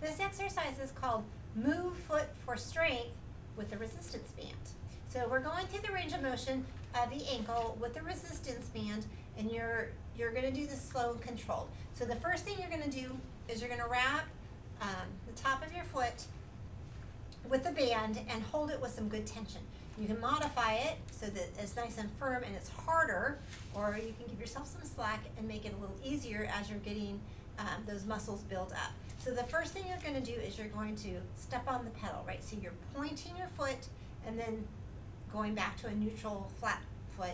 This exercise is called Move Foot for Strength with the resistance band. So we're going through the range of motion of the ankle with the resistance band, and you're going to do this slow and controlled. So the first thing you're going to do is you're going to wrap the top of your foot with the band and hold it with some good tension. You can modify it so that it's nice and firm and it's harder, or you can give yourself some slack and make it a little easier as you're getting those muscles built up. So the first thing you're going to do is you're going to step on the pedal, right? So you're pointing your foot and then going back to a neutral flat foot,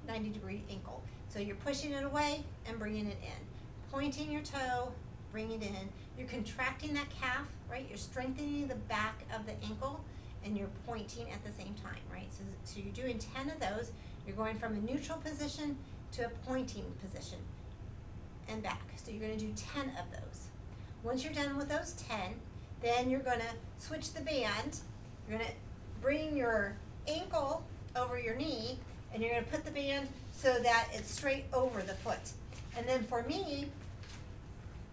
90-degree ankle. So you're pushing it away and bringing it in. Pointing your toe, bring it in. You're contracting that calf, right? You're strengthening the back of the ankle and you're pointing at the same time, right? So you're doing 10 of those. You're going from a neutral position to a pointing position and back. So you're going to do 10 of those. Once you're done with those 10, then you're going to switch the band. You're going to bring your ankle over your knee, and you're going to put the band so that it's straight over the foot. And then for me,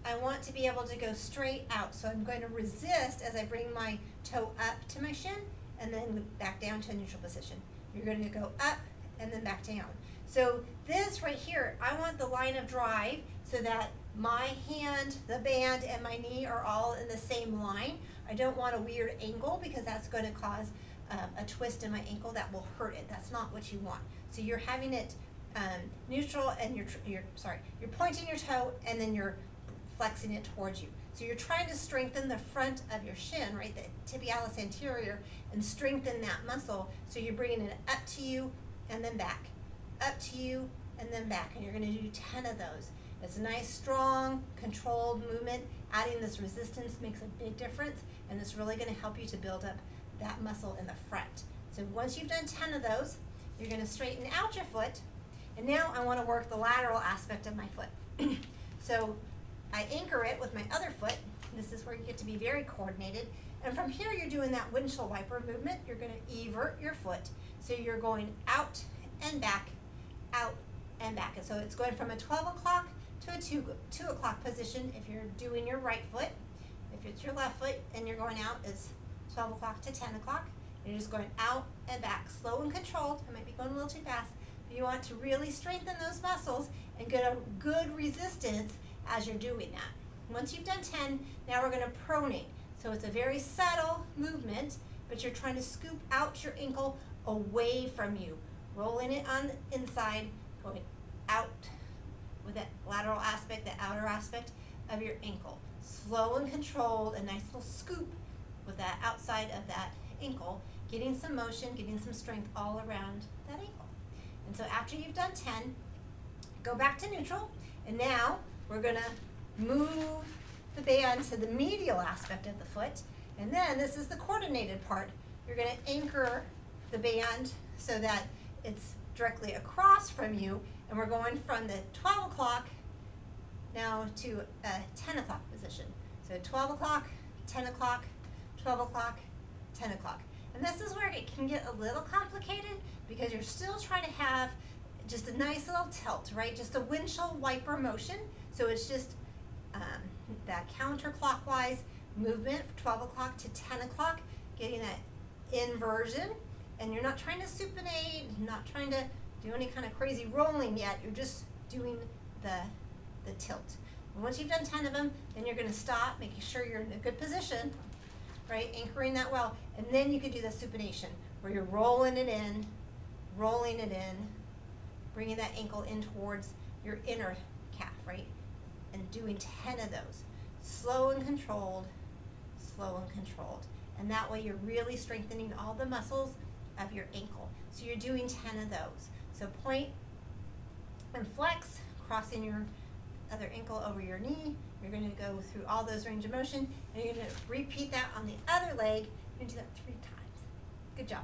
I want to be able to go straight out. So I'm going to resist as I bring my toe up to my shin and then back down to a neutral position. You're going to go up and then back down. So this right here, I want the line of drive so that my hand, the band, and my knee are all in the same line. I don't want a weird angle because that's going to cause a twist in my ankle that will hurt it. That's not what you want. So you're having it neutral, and you're pointing your toe and then you're flexing it towards you. So you're trying to strengthen the front of your shin, right, the tibialis anterior, and strengthen that muscle. So you're bringing it up to you and then back, up to you and then back, and you're going to do 10 of those. It's a nice, strong, controlled movement. Adding this resistance makes a big difference, and it's really going to help you to build up that muscle in the front. So once you've done 10 of those, you're going to straighten out your foot, and now I want to work the lateral aspect of my foot. So I anchor it with my other foot. This is where you get to be very coordinated. And from here, you're doing that windshield wiper movement. You're going to evert your foot. So you're going out and back, out and back. And so it's going from a 12 o'clock to a 2 o'clock position if you're doing your right foot. If it's your left foot and you're going out, it's 12 o'clock to 10 o'clock. You're just going out and back, slow and controlled. I might be going a little too fast. But you want to really strengthen those muscles and get a good resistance as you're doing that. Once you've done 10, now we're going to pronate. So it's a very subtle movement, but you're trying to scoop out your ankle away from you, rolling it on the inside, going out with that lateral aspect, the outer aspect of your ankle. Slow and controlled, a nice little scoop with that outside of that ankle, getting some motion, getting some strength all around that ankle. And so after you've done 10, go back to neutral, and now we're going to move the band to the medial aspect of the foot, and then this is the coordinated part. You're going to anchor the band so that it's directly across from you, and we're going from the 12 o'clock now to a 10 o'clock position. So 12 o'clock, 10 o'clock, 12 o'clock, 10 o'clock. And this is where it can get a little complicated because you're still trying to have just a nice little tilt, right? Just a windshield wiper motion. So it's just that counterclockwise movement from 12 o'clock to 10 o'clock, getting that inversion. And you're not trying to supinate, not trying to do any kind of crazy rolling yet. You're just doing the tilt. And once you've done 10 of them, then you're going to stop, making sure you're in a good position, right? Anchoring that well. And then you can do the supination, where you're rolling it in, bringing that ankle in towards your inner calf, right? And doing 10 of those. Slow and controlled, slow and controlled. And that way you're really strengthening all the muscles of your ankle. So you're doing 10 of those. So point and flex, crossing your other ankle over your knee. You're going to go through all those range of motion, and you're going to repeat that on the other leg. You're going to do that 3 times. Good job.